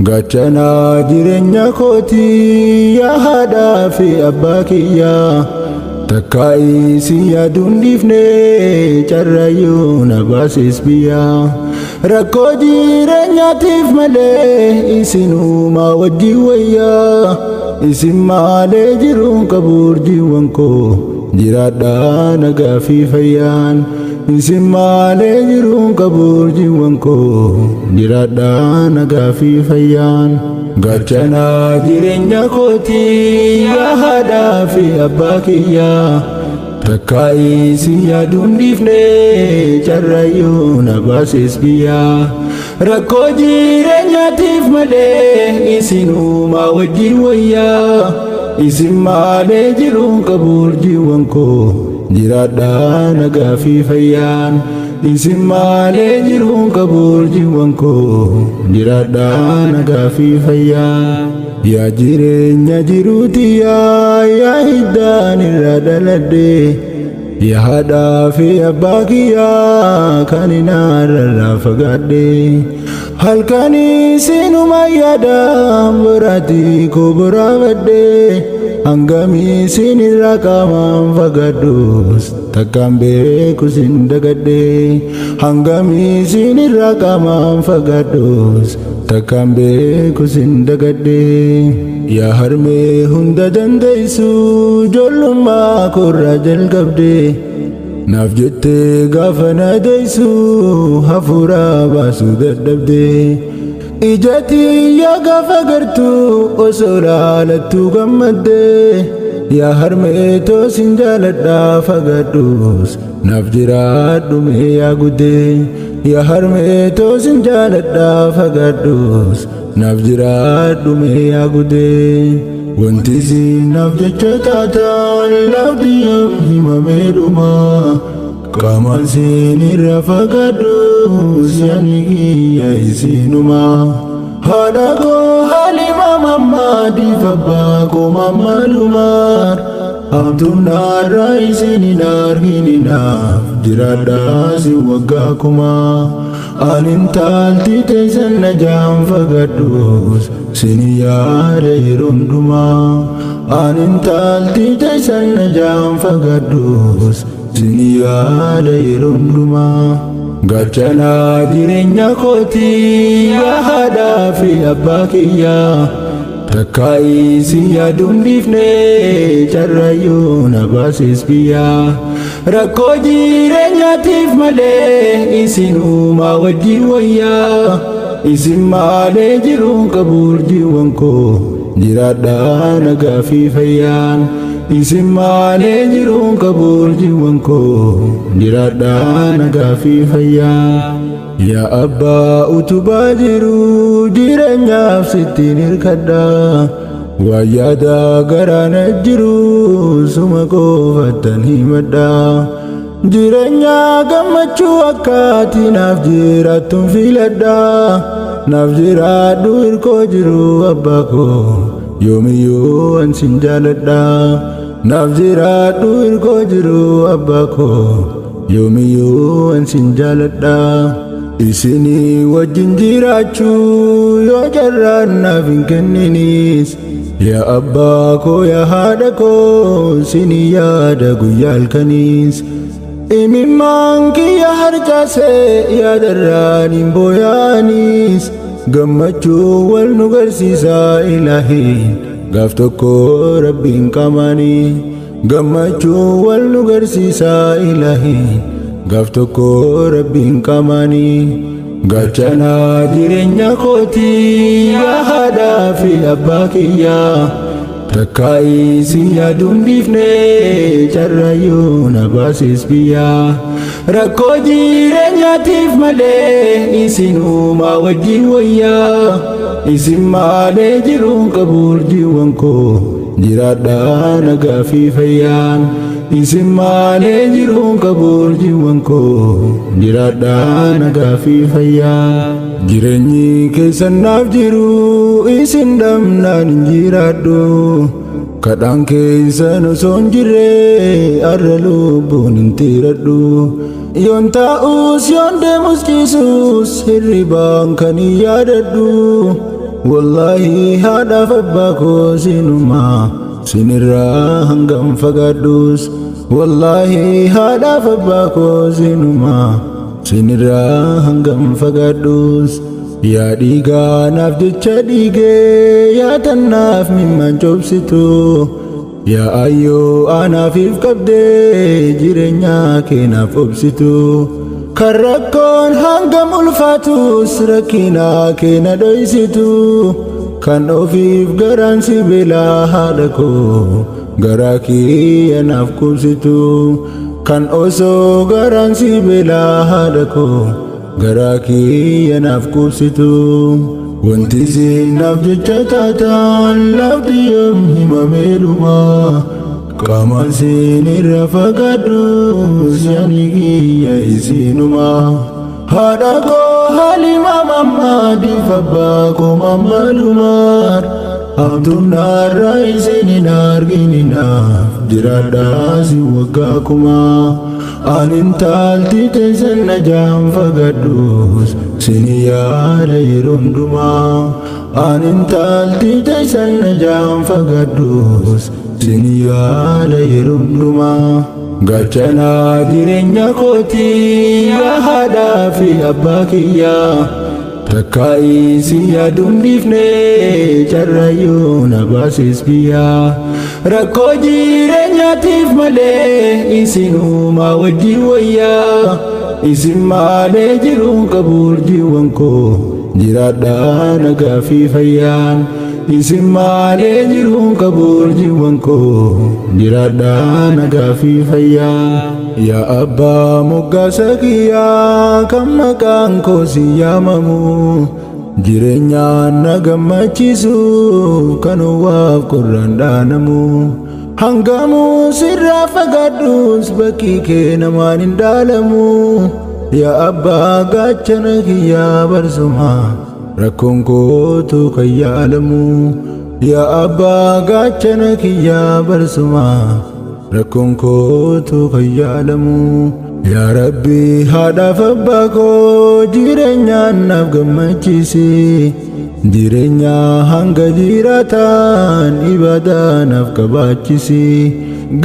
Gachana jireenya kooti yaa haadhaa fi abbaa kiyyaa takka isin yaaduun dhiifne carraayyuu na baasis biyyaa rakkoo jireenyaatiif malee isinumaa wajjin wayyaa isin maalee jiruun qabu urjiiwwan koo jiraadhaa nagaa fi fayyaan isin maalee jiruun qabu urjiiwwan koo jiraadhaa nagaa fi fayyaan gachana jireenya kooti yaa haadhaa fi abbaa kiyyaa takka isin yaaduun dhiifne carraayyuu na baasis biyyaa rakkoo jireenyaatiif malee isinumaa wajjin wayyaa isin maalee jiruun qabu urjiiwwan koo jiraadhaa nagaa fi fayyaan isin maalee jiruun qabu urjiiwwan koo jiraadhaa nagaa fi fayyaan yaa jireenya jiruuti yaa hiddaan irraa dhaladhe yaa haadhaa fi abbaa kiyyaa kan inaarraa fagaadhe halkanii isinuma yaadaan boraatii koo boraafadhe hangamii isin irraa qaamaan fagaadhus takkaan beeku sin dagadhe hangamii isin irraa qaamaan fagaadhus takkaan beeku sin dagadhe yaa harmee hunda dandeessu ijoollummaa koorraa jalqabde naaf jettee gaafa na deessu hafuura baasuu dadhabde ija tiyya gaafa gartu osoo laalattuu gammadde yaa harmee toosin jaaladhaa fagaadhus naaf jiraadhu mee yaa guddee yaa harmee toosin jaaladhaa fagaadhus naaf jiraadhu mee yaa guddee wanti isin naaf jecha taataan laafdiyyam himamee dhuma qaamaan isin irraa fagaadhus yaadni kiyya isinuma haadha koo Halima Mammaadiif abbaa koo Mammaadumaar hamtuun naarraa isin hin argininaaf jiraadhaa si waggaa kumaa anin taalti teessan na jaan fagaadhus sin yaada yeroo hundumaa anin taalti teessan na jaan fagaadhus sin yaada yeroo hundumaa gachana jireenya kooti yaa haadhaa fi abbaa kiyyaa takka isin yaaduun dhiifne carraayyuu na baasis biyyaa rakkoo jireenyaatiif malee isinumaa wajjin wayyaa isin maalee jiruun qabu urjiiwwan koo jiraadhaa nagaa fi fayyaan isin maalee jiruun qabu urjiiwwan koo jiraadhaa nagaa fi fayyaan yaa abbaa utubaa jiru jireenyaaf sittiin hirkadhaa waan yaada garaana jiru suma qofattan himadhaa jireenya gammachuu akkaatii naaf jiraattuun filadhaa naaf jiraadhu hirkoo jiru abbaa koo yoomiyyuu ansin jaaladhaa naaf jiraadhu hirkoo jiru abbaa koo yoomiyyuu ansin jaaladhaa isinii wajjin jiraachuu yoo carraan naaf hin kenninis yaa abbaa koo yaa haadha koo sinii yaada guyyaa halkaniis imimmaan kiyya harcaasee yaadarraan hin booyaanis gammachuu wal nu garsiisaa ilaahiin gaaf tokko rabbiin qaamaanii gammachuu wal nu garsiisaa ilaahiin gaaf tokko rabbiin qaamaanii gachana jireenya kooti yaa haadhaa fi abbaa kiyyaa takka isin yaaduun dhiifne carraayyuu na baasis biyyaa rakkoo jireenyaatiif malee isinumaa wajjin wayyaa isin maalee jiruun qabu urjiiwwan koo jiraadhaa nagaa fi fayyaan isin maalee jiruun qabu urjiiwwan koo jiraadhaa nagaa fi fayyaan jireenyi keessan naaf jiru isin dhabnaan hin jiraadhu kadhaan keessan osoo hin jirre arra lubbuun hin tiradhu yoon taa'us yoon deemus ciisus hirribaan kan hin yaadadhu wallahi haadhaaf abbaa koo sinumaa sinirraa hangam fagaadhus wallahi haadhaaf abbaa koo sinumaa sinirraa hangam fagaadhus yaa dhiigaa naaf jecha dhiigee yaa tannaaf mimmaan cobsitu yaa ayyoo anaafif qabdee jireenya keenaaf obsitu kan rakkoon hangam ulfaatus rakkina keena dhoysitu kan ofiif garaan si beelaa haadha koo garaa kiyya naaf kubsitu kan osoo garaan si beelaa haadha koo garaa kiyya naaf kubsitu wanti sinaaf jecha taataan lafti yoom himamee dhumaa qaamaan sinirra fagaadhu siyaani kiyya isinumaa haadha koo Halimaa Mammaadiif abbaa koo Mammadumaar hamtuunarra isin hin argininaaf jiraadhaa si waggaa kumaa ani intaalti teessan na jaan fagaadhus sini yaada yeroo hundumaa ani intaalti teessan na jaan fagaadhus sini yaada yeroo hundumaa gachana jireenya kootii yaa haadhaa fi abbaa kiyyaa takkaa'ii si yaaduun dhiifnee carraayyuu na baasis biyyaa rakkoo jireenyaatiif malee isinumaa wajjin wayyaa isin malee jiruun qaburjiiwwan koo jiraadhaa nagaa fi fayyaan isin malee jiruun qaburjiiwwan koo jiraadhaa nagaa fi fayyaa yaa abbaa moggaasa kiyyaa kan maqaan koo si yaamamu jireenyaan na gammachiisu kan waaf qorraan dhaanamu hangamuu sirraa fagaadhus bakkii kee namaan hin dhaalamu yaa abbaa gaachana kiyyaa barsumaa rakkoon kootu kan yaalamu yaa abbaa gaachana kiyyaa barsumaa rakkoon kootu kan yaalamu yaa rabbi haadhaaf abbaa koo jireenyaan naaf gammachiisi jireenya hanga jiraataan ibaadaa naaf qabaachisi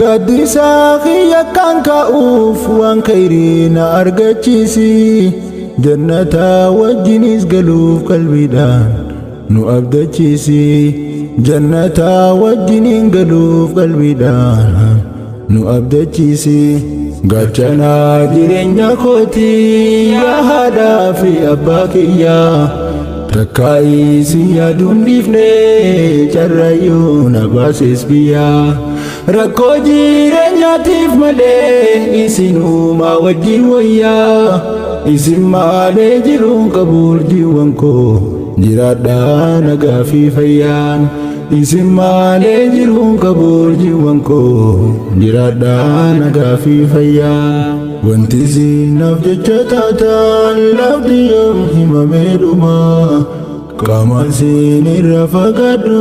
gaaddisaa kiyya kan kaa'uuf waan khayrii na argachiisi jannata wajjinis galuuf qalbiidhaan nu abdachiisi jannata wajjiniin galuuf qalbiidhaan nu abdachiisi gachana jireenya kootii yaa haadhaa fi abbaa kiyyaa takkaa'ii si yaaduun dhiifnee carraayyuu na baasis biyyaa rakkoo jireenyaatiif malee isinumaa wajjin wayyaa isin malee jiruun qaburjiiwwan koo jiraadhaa nagaa fi fayyaan isin malee jiruun qaburjiiwwan koo jiraadhaa nagaa fi fayyaan wanti sinaaf jecha taataan lafti yoom himamee dhumaa qaamaan sinirra fagaadhu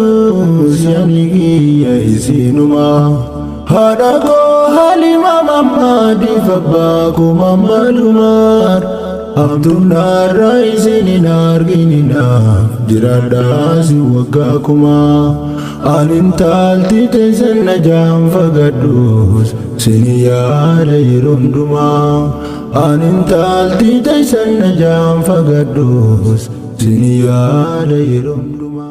siyaani kiyya isinumaa haadha koo Halimaa Mammaadiif abbaa koo Mammadumaar hamtuunarra isin hin argininaaf jiraadhaa si waggaa kumaa ani intaalti teessan na jaan fagaadhus sini yaada yeroo hundumaa ani intaalti teessan na jaan fagaadhus sini yaada yeroo hundumaa.